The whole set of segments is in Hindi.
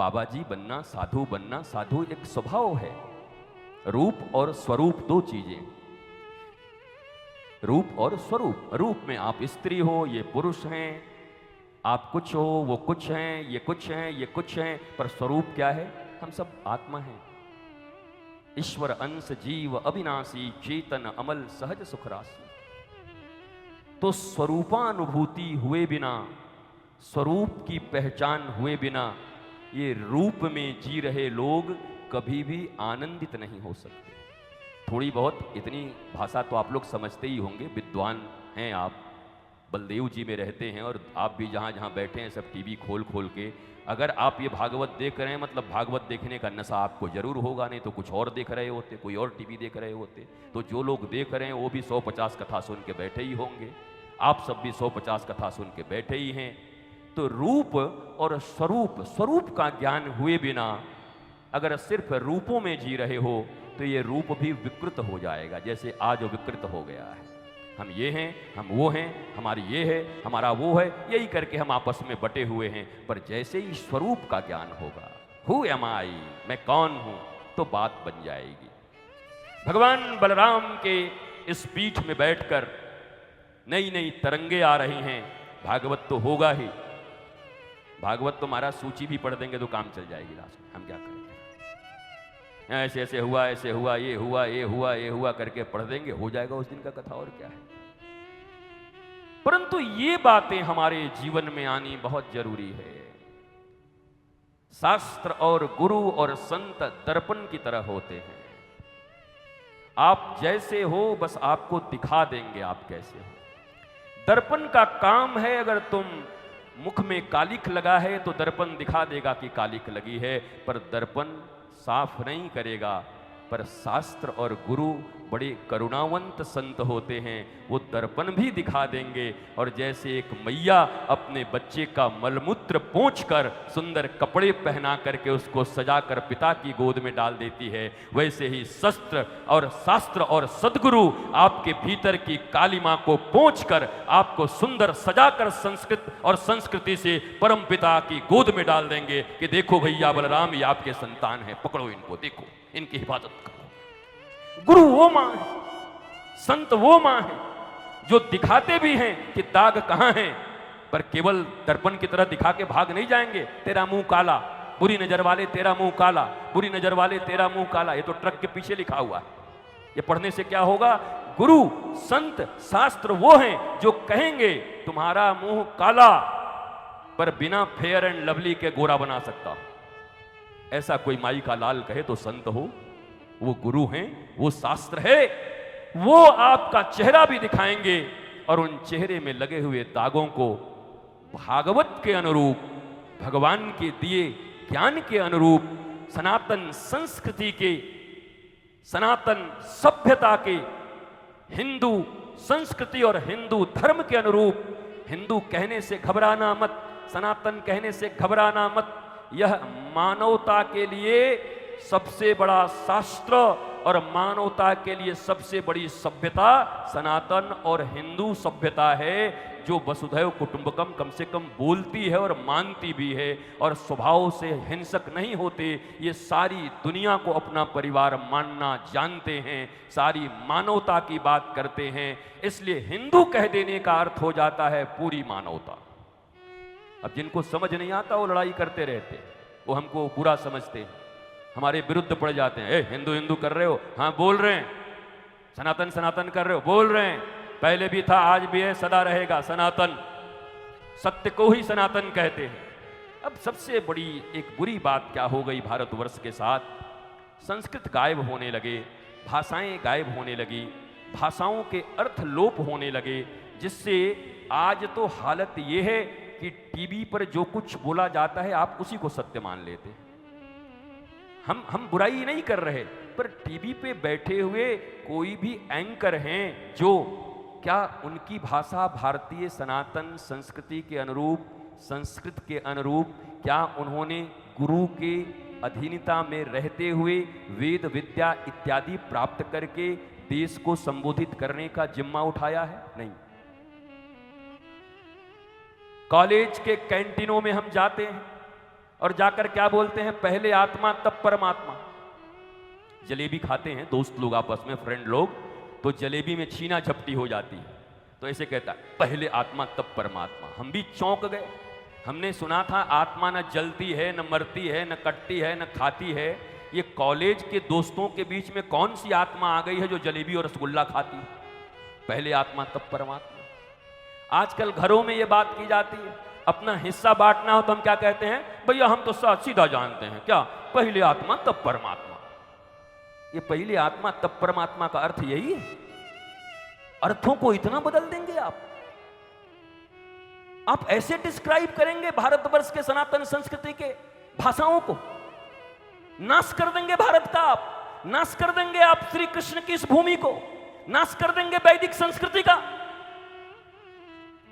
बाबा जी बनना, साधु बनना, साधु एक स्वभाव है। रूप और स्वरूप दो चीजें, रूप और स्वरूप। रूप में आप स्त्री हो, ये पुरुष हैं, आप कुछ हो, वो कुछ हैं, ये कुछ हैं, ये कुछ हैं, पर स्वरूप क्या है? हम सब आत्मा हैं। ईश्वर अंश जीव अविनाशी, चेतन अमल सहज सुख राशि। तो स्वरूपानुभूति हुए बिना, स्वरूप की पहचान हुए बिना, ये रूप में जी रहे लोग कभी भी आनंदित नहीं हो सकते। थोड़ी बहुत इतनी भाषा तो आप लोग समझते ही होंगे, विद्वान हैं आप, बलदेव जी में रहते हैं, और आप भी जहाँ जहाँ बैठे हैं सब टीवी खोल खोल के, अगर आप ये भागवत देख रहे हैं मतलब भागवत देखने का नशा आपको जरूर होगा, नहीं तो कुछ और देख रहे होते, कोई और टीवी देख रहे होते। तो जो लोग देख रहे हैं वो भी 150 कथा सुन के बैठे ही होंगे, आप सब भी 150 कथा सुन के बैठे ही हैं। तो रूप और स्वरूप, स्वरूप का ज्ञान हुए बिना अगर सिर्फ रूपों में जी रहे हो तो ये रूप भी विकृत हो जाएगा, जैसे आज विकृत हो गया है। हम ये हैं, हम वो हैं, हमारी ये है, हमारा वो है, यही करके हम आपस में बटे हुए हैं। पर जैसे ही स्वरूप का ज्ञान होगा, हु एम आई, मैं कौन हूं, तो बात बन जाएगी। भगवान बलराम के इस पीठ में बैठकर नई नई तरंगे आ रही हैं। भागवत तो होगा ही, भागवत तो हमारा सूची भी पढ़ देंगे तो काम चल जाएगी लास्ट में। हम क्या करेंगे? ऐसे ऐसे हुआ, ऐसे हुआ, ये हुआ, ये हुआ, ये हुआ करके पढ़ देंगे, हो जाएगा उस दिन का कथा, और क्या है। परंतु ये बातें हमारे जीवन में आनी बहुत जरूरी है। शास्त्र और गुरु और संत दर्पण की तरह होते हैं। आप जैसे हो बस आपको दिखा देंगे आप कैसे हो। दर्पण का काम है, अगर तुम मुख में कालिख लगा है तो दर्पण दिखा देगा कि कालिख लगी है, पर दर्पण साफ नहीं करेगा। पर शास्त्र और गुरु बड़े करुणावंत संत होते हैं, वो दर्पण भी दिखा देंगे। और जैसे एक मैया अपने बच्चे का मलमूत्र पोंछकर सुंदर कपड़े पहना करके उसको सजाकर पिता की गोद में डाल देती है, वैसे ही शस्त्र और शास्त्र और सद्गुरु आपके भीतर की काली मां को पोंछकर आपको सुंदर सजाकर संस्कृत और संस्कृति से परम पिता की गोद में डाल देंगे कि देखो भैया बलराम, ये आपके संतान है, पकड़ो इनको, देखो इनकी हिफाजत करो। गुरु वो मां है, संत वो मां है जो दिखाते भी हैं कि दाग कहां है, पर केवल दर्पण की तरह दिखा के भाग नहीं जाएंगे। तेरा मुंह काला, बुरी नजर वाले तेरा मुंह काला, बुरी नजर वाले तेरा मुंह काला, ये तो ट्रक के पीछे लिखा हुआ है। ये पढ़ने से क्या होगा? गुरु संत शास्त्र वो हैं जो कहेंगे तुम्हारा मुंह काला, पर बिना फेयर एंड लवली के गोरा बना सकता हो। ऐसा कोई माई का लाल कहे तो संत हो, वो गुरु हैं, वो शास्त्र है, वो आपका चेहरा भी दिखाएंगे और उन चेहरे में लगे हुए दागों को भागवत के अनुरूप, भगवान के दिए ज्ञान के अनुरूप, सनातन संस्कृति के, सनातन सभ्यता के, हिंदू संस्कृति और हिंदू धर्म के अनुरूप। हिंदू कहने से घबराना मत, सनातन कहने से घबराना मत। यह मानवता के लिए सबसे बड़ा शास्त्र और मानवता के लिए सबसे बड़ी सभ्यता सनातन और हिंदू सभ्यता है, जो वसुधैव कुटुंबकम कम से कम बोलती है और मानती भी है, और स्वभाव से हिंसक नहीं होते। ये सारी दुनिया को अपना परिवार मानना जानते हैं, सारी मानवता की बात करते हैं। इसलिए हिंदू कह देने का अर्थ हो जाता है पूरी मानवता। अब जिनको समझ नहीं आता वो लड़ाई करते रहते, वो हमको बुरा समझते हैं, हमारे विरुद्ध पड़ जाते हैं। हिंदू हिंदू कर रहे हो, हाँ बोल रहे हैं, सनातन सनातन कर रहे हो, बोल रहे हैं, पहले भी था आज भी है सदा रहेगा सनातन, सत्य को ही सनातन कहते हैं। अब सबसे बड़ी एक बुरी बात क्या हो गई भारतवर्ष के साथ? संस्कृत गायब होने लगे, भाषाएं गायब होने लगी, भाषाओं के अर्थ लोप होने लगे, जिससे आज तो हालत ये है कि टीवी पर जो कुछ बोला जाता है आप उसी को सत्य मान लेते हैं। हम बुराई नहीं कर रहे, पर टीवी पे बैठे हुए कोई भी एंकर हैं जो, क्या उनकी भाषा भारतीय सनातन संस्कृति के अनुरूप, संस्कृत के अनुरूप, क्या उन्होंने गुरु के अधीनता में रहते हुए वेद विद्या इत्यादि प्राप्त करके देश को संबोधित करने का जिम्मा उठाया है? नहीं। कॉलेज के कैंटीनों में हम जाते हैं और जाकर क्या बोलते हैं, पहले आत्मा तब परमात्मा। जलेबी खाते हैं दोस्त लोग आपस में, फ्रेंड लोग, तो जलेबी में छीना झपटी हो जाती है, तो ऐसे कहता है पहले आत्मा तब परमात्मा। हम भी चौंक गए। हमने सुना था आत्मा न जलती है, न मरती है, न कटती है, न खाती है। ये कॉलेज के दोस्तों के बीच में कौन सी आत्मा आ गई है जो जलेबी और रसगुल्ला खाती है? पहले आत्मा तब परमात्मा। आजकल घरों में ये बात की जाती है, अपना हिस्सा बांटना हो तो हम क्या कहते हैं, भैया हम तो सीधा जानते हैं, क्या पहले आत्मा तब परमात्मा। ये पहले आत्मा तब परमात्मा का अर्थ यही है? अर्थों को इतना बदल देंगे आप ऐसे डिस्क्राइब करेंगे भारतवर्ष के सनातन संस्कृति के भाषाओं को, नाश कर देंगे भारत का, आप नाश कर देंगे आप श्री कृष्ण की इस भूमि को, नाश कर देंगे वैदिक संस्कृति का।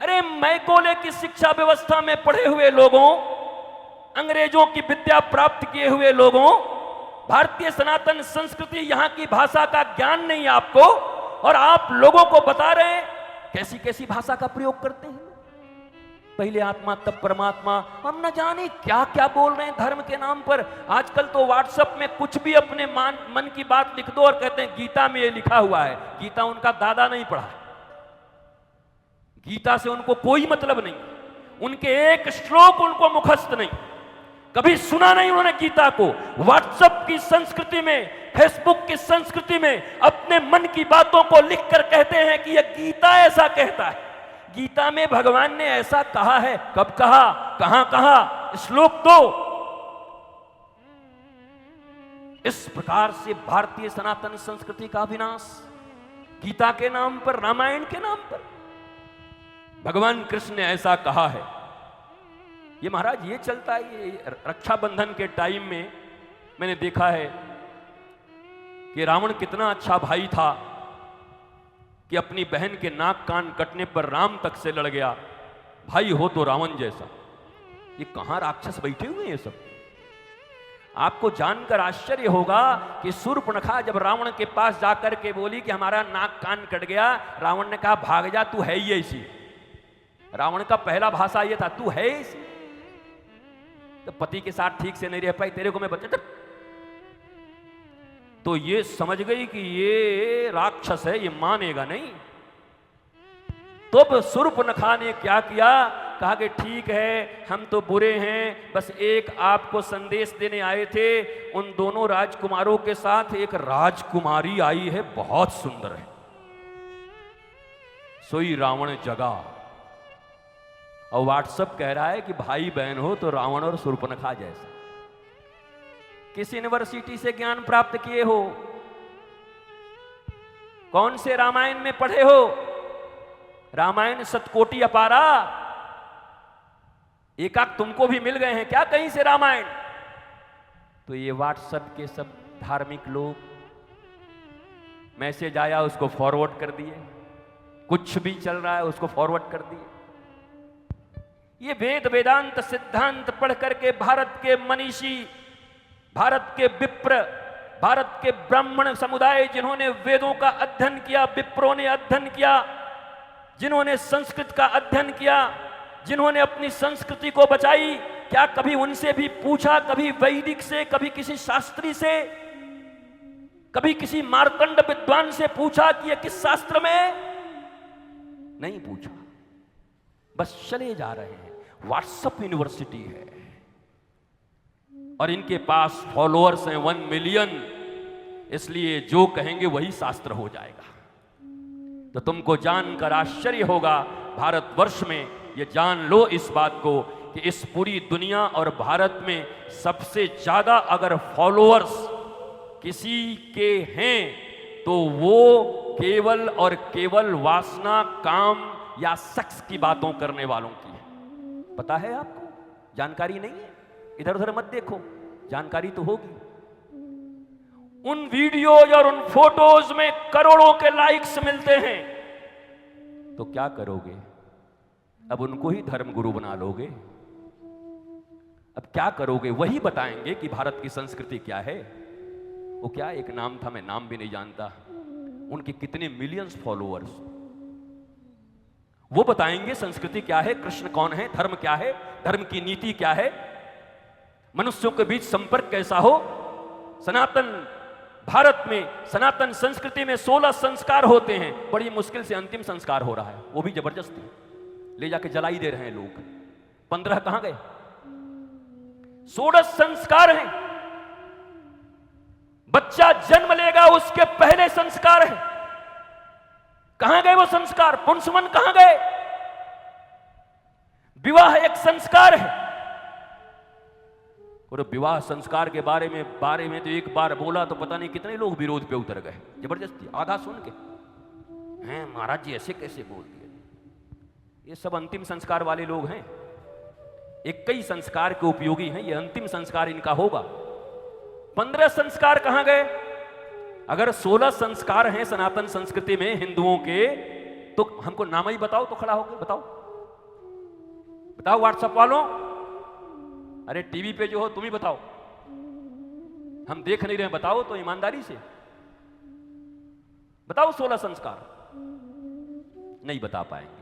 अरे मैकोले की शिक्षा व्यवस्था में पढ़े हुए लोगों, अंग्रेजों की विद्या प्राप्त किए हुए लोगों, भारतीय सनातन संस्कृति यहां की भाषा का ज्ञान नहीं आपको, और आप लोगों को बता रहे हैं कैसी कैसी भाषा का प्रयोग करते हैं। पहले आत्मा तब परमात्मा, हम न जाने क्या क्या बोल रहे हैं धर्म के नाम पर। आजकल तो व्हाट्सएप में कुछ भी अपने मन की बात लिख दो और कहते हैं गीता में ये लिखा हुआ है। गीता उनका दादा नहीं पढ़ा, गीता से उनको कोई मतलब नहीं, उनके एक श्लोक उनको मुखस्त नहीं, कभी सुना नहीं उन्होंने गीता को। व्हाट्सएप की संस्कृति में, फेसबुक की संस्कृति में अपने मन की बातों को लिखकर कहते हैं कि यह गीता ऐसा कहता है। गीता में भगवान ने ऐसा कहा है, कब कहा, कहां कहा, श्लोक दो। इस प्रकार से भारतीय सनातन संस्कृति का विनाश गीता के नाम पर, रामायण के नाम पर। भगवान कृष्ण ने ऐसा कहा है। ये महाराज ये चलता है, ये रक्षाबंधन के टाइम में मैंने देखा है कि रावण कितना अच्छा भाई था कि अपनी बहन के नाक कान कटने पर राम तक से लड़ गया। भाई हो तो रावण जैसा। ये कहां राक्षस बैठे हुए हैं ये सब। आपको जानकर आश्चर्य होगा कि शूर्पणखा जब रावण के पास जाकर के बोली कि हमारा नाक कान कट गया, रावण ने कहा भाग जा, तू है ही ऐसी। रावण का पहला भाषा ये था, तू है ऐसी। तो पति के साथ ठीक से नहीं रह पाई, तेरे को मैं बता। तो ये समझ गई कि ये राक्षस है, ये मानेगा नहीं। तो शूर्पणखा ने क्या किया, कहा कि ठीक है हम तो बुरे हैं, बस एक आपको संदेश देने आए थे। उन दोनों राजकुमारों के साथ एक राजकुमारी आई है, बहुत सुंदर है। सोई रावण जगा। और व्हाट्सएप कह रहा है कि भाई बहन हो तो रावण और शूर्पणखा जैसा। किस यूनिवर्सिटी से ज्ञान प्राप्त किए हो, कौन से रामायण में पढ़े हो? रामायण शतकोटि अपारा, एकाक तुमको भी मिल गए हैं क्या कहीं से रामायण? तो ये व्हाट्सएप के सब धार्मिक लोग, मैसेज आया उसको फॉरवर्ड कर दिए, कुछ भी चल रहा है उसको फॉरवर्ड कर दिए। ये वेद वेदांत सिद्धांत पढ़ करके भारत के मनीषी, भारत के विप्र, भारत के ब्राह्मण समुदाय, जिन्होंने वेदों का अध्ययन किया, विप्रों ने अध्ययन किया, जिन्होंने संस्कृत का अध्ययन किया, जिन्होंने अपनी संस्कृति को बचाई, क्या कभी उनसे भी पूछा, कभी वैदिक से, कभी किसी शास्त्री से, कभी किसी मार्कंड विद्वान से पूछा कि यह किस शास्त्र में? नहीं पूछा, बस चले जा रहे हैं। व्हाट्सएप यूनिवर्सिटी है और इनके पास फॉलोअर्स हैं 1 मिलियन, इसलिए जो कहेंगे वही शास्त्र हो जाएगा। तो तुमको जानकर आश्चर्य होगा, भारतवर्ष में ये जान लो इस बात को कि इस पूरी दुनिया और भारत में सबसे ज्यादा अगर फॉलोअर्स किसी के हैं तो वो केवल और केवल वासना, काम या सेक्स की बातों करने वालों की है। पता है आपको? जानकारी नहीं है? इधर उधर मत देखो, जानकारी तो होगी। उन वीडियोज और उन फोटोज में करोड़ों के लाइक्स मिलते हैं, तो क्या करोगे? अब उनको ही धर्म गुरु बना लोगे? अब क्या करोगे? वही बताएंगे कि भारत की संस्कृति क्या है। वो क्या एक नाम था, मैं नाम भी नहीं जानता, उनके कितने मिलियंस फॉलोअर्स, वो बताएंगे संस्कृति क्या है, कृष्ण कौन है, धर्म क्या है, धर्म की नीति क्या है। मनुष्यों के बीच संपर्क कैसा हो। सनातन भारत में, सनातन संस्कृति में 16 संस्कार होते हैं, बड़ी मुश्किल से अंतिम संस्कार हो रहा है, वो भी जबरदस्ती ले जाके जला ही दे रहे हैं लोग। 15 कहां गए? 16 संस्कार हैं। बच्चा जन्म लेगा उसके पहले संस्कार है, कहां गए वो संस्कार? पुंसवन कहां गए? विवाह एक संस्कार है, और विवाह संस्कार के बारे में तो एक बार बोला तो पता नहीं कितने लोग विरोध पे उतर गए, जबरदस्ती आधा सुन के, हैं महाराज जी ऐसे कैसे बोल दिए। ये सब अंतिम संस्कार वाले लोग हैं, 21 संस्कार के उपयोगी हैं, ये अंतिम संस्कार इनका होगा। 15 संस्कार कहां गए? अगर 16 संस्कार हैं सनातन संस्कृति में हिंदुओं के, तो हमको नाम ही बताओ तो खड़ा होकर बताओ, बताओ व्हाट्सएप वालों, अरे टीवी पे जो हो तुम ही बताओ, हम देख नहीं रहे, बताओ तो ईमानदारी से बताओ 16 संस्कार। नहीं बता पाएंगे।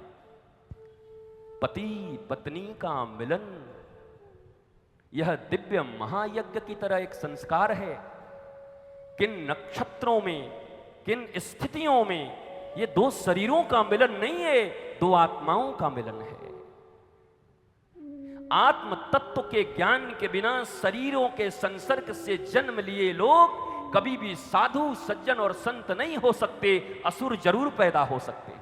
पति पत्नी का मिलन, यह दिव्य महायज्ञ की तरह एक संस्कार है। किन नक्षत्रों में, किन स्थितियों में, ये दो शरीरों का मिलन नहीं है, दो आत्माओं का मिलन है। आत्म तत्व के ज्ञान के बिना शरीरों के संसर्ग से जन्म लिए लोग कभी भी साधु, सज्जन और संत नहीं हो सकते, असुर जरूर पैदा हो सकते हैं।